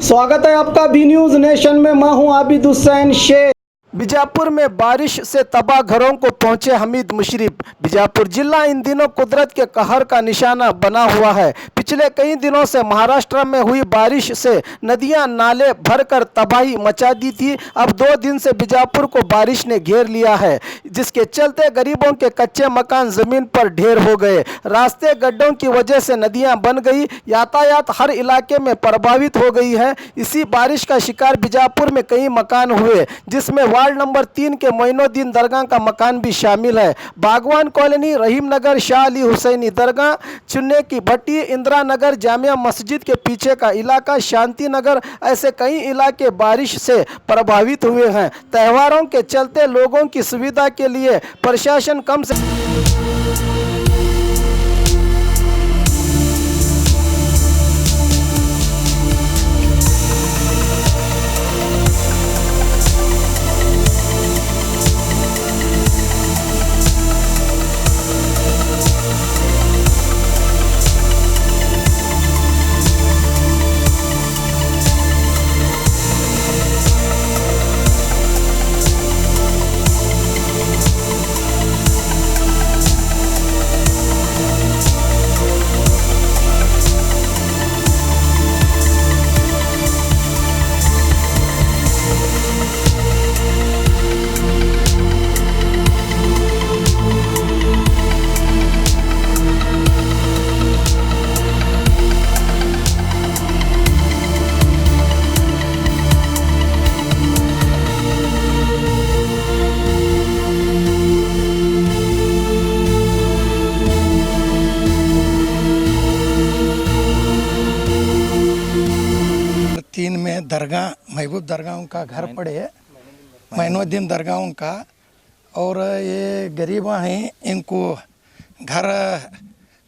स्वागत है आपका बी न्यूज नेशन में। मैं हूं आबिद हुसैन शेख। बीजापुर में बारिश से तबाह घरों को पहुंचे हमीद मुशर्रफ। बीजापुर जिला इन दिनों कुदरत के कहर का निशाना बना हुआ है। पिछले कई दिनों से महाराष्ट्र में हुई बारिश से नदियां नाले भरकर तबाही मचा दी थी। अब 2 दिन से बीजापुर को बारिश ने घेर लिया है, जिसके चलते गरीबों के कच्चे मकान जमीन पर ढेर हो गए। रास्ते गड्ढों की वजह से नदियां बन गई। यातायात हर इलाके में प्रभावित हो गई है। इसी बारिश का शिकार बीजापुर में कई मकान हुए, जिसमें वार्ड नंबर 3 के मोइनुद्दीन दरगाह का मकान भी शामिल है। बागवान कॉलोनी, रहीम नगर, शाह अली हुसैनी दरगाह, चुन्ने की भट्टी, इंदिरा नगर, जामिया मस्जिद के पीछे का इलाका, शांति नगर, ऐसे कई इलाके बारिश से प्रभावित हुए हैं। त्योहारों के चलते लोगों की सुविधा के लिए प्रशासन कम से तीन में दरगाह महबूब दरगाह का घर पड़े, मोइनुद्दीन दरगाह का। और ये गरीब हैं, इनको घर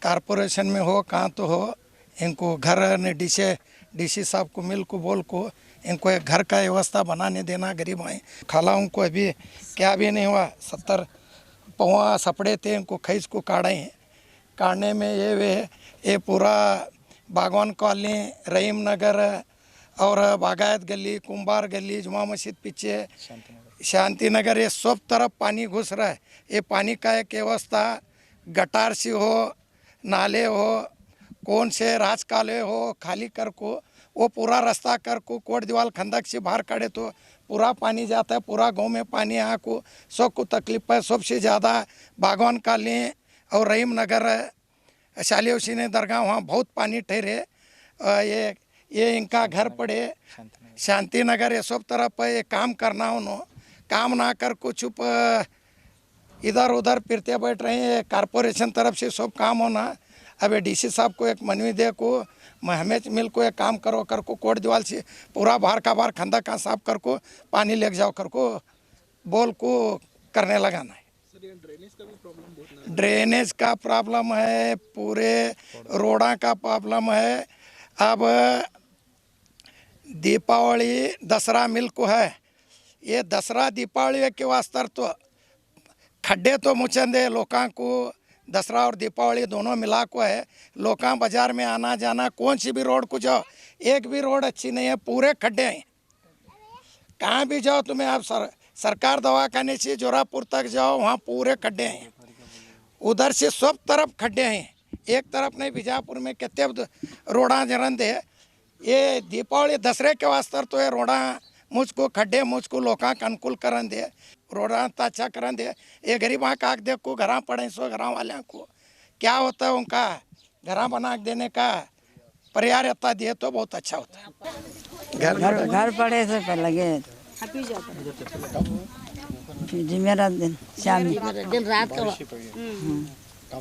कारपोरेशन में हो कहाँ तो हो, इनको घर ने डीसी साहब को मिल को बोल को इनको एक घर का व्यवस्था बनाने देना। गरीब हैं, खालाओं को अभी क्या भी नहीं हुआ, 70 पौवा सपड़े थे, इनको खींच को काढ़े हैं। काढ़ने में ये पूरा बागवान कॉलोनी, रहीम नगर और बागायत गली, कुंभार गली, जुमा मस्जिद पीछे, शांति नगर, ये सब तरफ पानी घुस रहा है। ये पानी का एक व्यवस्था गटार से हो, नाले हो, कौन से राजकाले हो, खाली कर को वो पूरा रास्ता कर को कोट दीवाल खंदक से बाहर काढ़े तो पूरा पानी जाता है। पूरा गांव में पानी यहाँ को सबको तकलीफ है। सबसे ज़्यादा बागवान कॉलोनी और रहीम नगर, शाली हुसैनी दरगाह, वहाँ बहुत पानी ठहरे। ये इनका घर पड़े, शांति नगर, ये सब तरफ ये काम करना उन्होंने काम ना कर को चुप इधर उधर फिरते बैठ रहे हैं। कारपोरेशन तरफ से सब काम होना। अब डीसी साहब को एक मनवी दे को हमें मिल को एक काम करो कर को कोट दीवाल से पूरा बाहर का बाहर खंदा का साफ कर को पानी ले जाओ कर को बोल को करने लगाना है। ड्रेनेज का प्रॉब्लम है, पूरे रोड़ा का प्रॉब्लम है। अब दीपावली दसरा मिल को है, ये दसरा दीपावली के वास्ते तो खड्डे तो मुचंदे लोकां को, दसरा और दीपावली दोनों मिला को है। लोकां बाजार में आना जाना, कौन सी भी रोड को जाओ, एक भी रोड अच्छी नहीं है, पूरे खड्डे हैं। कहाँ भी जाओ तुम्हें, आप सरकार दवाखाने से जोरापुर तक जाओ, वहाँ पूरे खड्डे हैं। उधर से सब तरफ खड्डे हैं, एक तरफ नहीं। बीजापुर में कितने रोड़ा जरंद है। ये दीपावली दसरे के वास्ते तो ये रोड़ा मुझको खड्डे मुझको लोका का अनुकूल करन दे, रोड़ा अच्छा करन दे। ये गरीबा का देख को घर पड़े, सो घर वाले को क्या होता है, उनका घर बना देने का पर्यायता दिए तो बहुत अच्छा होता है। घर पड़े से पर लगे जी, मेरा दिन शाम दिन रात का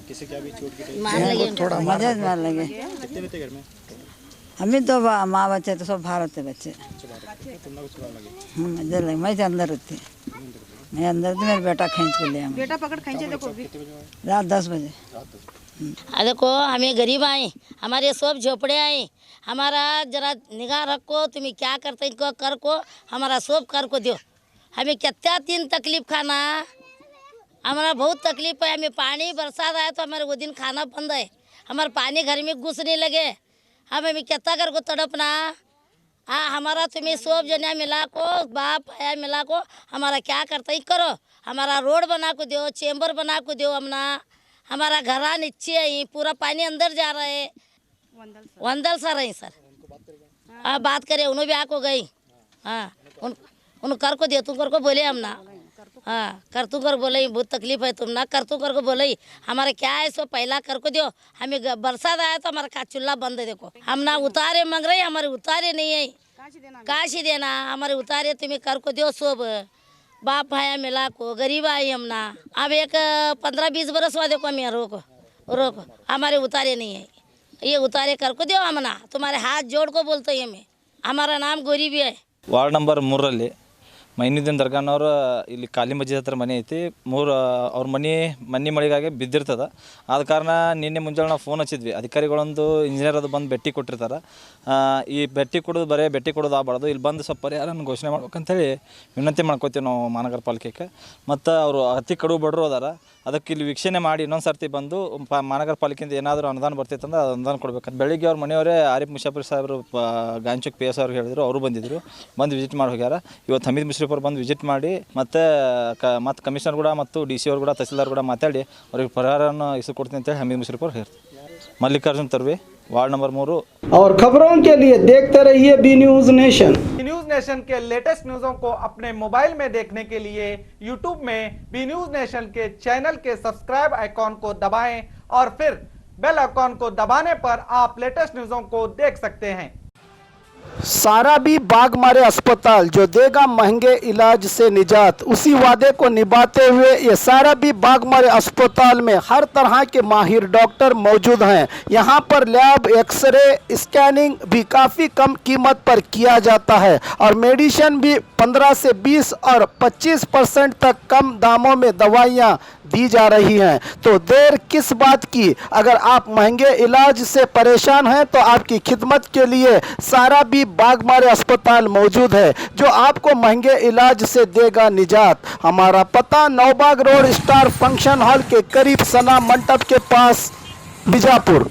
किसी क्या भी चोट की थोड़ा मजे मार लगे। कितने बच्चे घर में? हमें तो माँ बच्चे तो सब भारत है बच्चे। इधर लगे, मैं तो अंदर रहती, मैं अंदर थी, मेरा बेटा खींच को ले, बेटा पकड़ खींचे देखो रात 10 बजे। देखो हमें गरीब आए, हमारे सब झोपड़े आए, हमारा जरा निगाह रखो, तुम्हें क्या करते कर को, हमारा सब कर को दो। हमें कितना दिन तकलीफ खाना, हमारा बहुत तकलीफ है। हमें पानी बरसात आया तो हमारे वो दिन खाना बंद है, हमारे पानी घर में घुसने लगे। हमें कितना कर को तड़पना, हाँ हमारा तुम्हें सब जना मिला को बाप है मिला को हमारा क्या करते ही करो, हमारा रोड बना को दो, चेंबर बना को दो, हमारा घरा नीचे है, पूरा पानी अंदर जा रहा है। वंदल सर है सर, हाँ बात करे उन्होंने भी आको गई, हाँ उन कर को दे, तुम कर को बोले हम ना, हाँ कर तू कर बोले बहुत तकलीफ है तुम ना, कर तू कर को बोले हमारे क्या है सो पहला कर को दो, हमें बरसात आया तो हमारा का चूल्हा बंद है, देखो हम ना उतारे मांग रहे, हमारे उतारे नहीं है, काशी देना हमारे उतारे तुम्हें कर को दो सब बाप भाया मिला को गरीब आई हम ना। अब एक 15-20 बरस हुआ देखो हमें रोक हमारे उतारे नहीं है, ये उतारे कर को दो हम ना, तुम्हारे हाथ जोड़ को बोलते हैं हमें। हमारा नाम गौरी भी है। ವಾರ್ಡ್ ನಂಬರ್ 3ರಲ್ಲಿ ಮೈನುದ್ದೀನ್ ದರ್ಗಾನವ್ರ ಇಲ್ಲಿ ಕಾಲಿ ಮಸ್ಜಿದ್ ಹತ್ರ ಮನೆ ಐತಿ, ಅವ್ರ ಮನೆ ಮಳೆಗಾಗಿ ಬಿದ್ದಿರ್ತದೆ. ಆದ ಕಾರಣ ನಿನ್ನೆ ಮುಂಜಾನೆ ನಾವು ಫೋನ್ ಹಚ್ಚಿದ್ವಿ, ಅಧಿಕಾರಿಗಳೊಂದು ಇಂಜಿನಿಯರ್ ಅದು ಬಂದು ಭೇಟಿ ಕೊಟ್ಟಿರ್ತಾರೆ. ಈ ಭೇಟಿ ಕೊಡೋದು ಬರೀ ಭೇಟಿ ಕೊಡೋದು ಆಗಬಾರ್ದು, ಇಲ್ಲಿ ಬಂದು ಸ್ವಲ್ಪ ಪರಿಹಾರನ ಘೋಷಣೆ ಮಾಡ್ಬೇಕಂತೇಳಿ ವಿನಂತಿ ಮಾಡ್ಕೋತೀವಿ ನಾವು ಮಹಾನಗರ ಪಾಲಿಕೆಗೆ. ಮತ್ತು ಅವರು ಅತಿ ಕಡು ಬಡವರು ಅದಾರ, ಅದಕ್ಕೆ ಇಲ್ಲಿ ವೀಕ್ಷಣೆ ಮಾಡಿ ಇನ್ನೊಂದು ಸರ್ತಿ ಬಂದು ಮಹಾನಗರ ಪಾಲಿಕೆಯಿಂದ ಏನಾದರೂ ಅನುದಾನ ಬರ್ತೈತಂದ್ರೆ ಅದು ಅನುದಾನ ಕೊಡ್ಬೇಕಂತ ಬೆಳಿಗ್ಗೆ ಅವ್ರ ಮನೆಯವರೇ ಆರಿಫ್ ಮುಷಾಫಿರ್ ಸಾಹೇಬರು ಗಾಂಚುಕ್ PS ಅವ್ರಿಗೆ ಹೇಳಿದ್ರು, ಅವರು ಬಂದಿದ್ದರು, ಬಂದು ವಿಸಿಟ್ ಮಾಡಿ ಹೋಗ್ಯಾರ. ಇವತ್ತು ಹಮೀದ್ ಮುಷ್ರಿಫ್ ಅವ್ರು ಬಂದು ವಿಸಿಟ್ ಮಾಡಿ ಮತ್ತು ಕಮಿಷನರ್ ಕೂಡ ಮತ್ತು DC ಅವ್ರು ಕೂಡ ತಹಸೀಲ್ದಾರ್ ಕೂಡ ಮಾತಾಡಿ ಅವ್ರಿಗೆ ಪರಿಹಾರವನ್ನು ಇಸ್ಕೊಡ್ತೀನಿ ಅಂತೇಳಿ ಹಮೀದ್ ಮುಷ್ರಿಫ್ ಅವ್ರು ಹೇಳ್ತಾರೆ. Mallikarjun Tarve, ward number 3. और खबरों के लिए देखते रहिए B news nation. News nation के लेटेस्ट न्यूज़ों को अपने मोबाइल में देखने के लिए यूट्यूब में बी न्यूज नेशन के चैनल के सब्सक्राइब आइकॉन को दबाएं और फिर बेल आइकॉन को दबाने पर आप लेटेस्ट न्यूज़ों को देख सकते हैं। साराबी बागमारे अस्पताल जो देगा महंगे इलाज से निजात, उसी वादे को निभाते हुए ये साराबी बागमारे अस्पताल में हर तरह के माहिर डॉक्टर मौजूद हैं। यहाँ पर लैब, एक्सरे, स्कैनिंग भी काफ़ी कम कीमत पर किया जाता है और मेडिसिन भी 15 से 20 और 25% तक कम दामों में दवाइयाँ दी जा रही हैं। तो देर किस बात की, अगर आप महंगे इलाज से परेशान हैं तो आपकी खिदमत के लिए साराबी बागमारे अस्पताल मौजूद है, जो आपको महंगे इलाज से देगा निजात। हमारा पता Naubag road star function hall के करीब सना मंडप के पास, बीजापुर।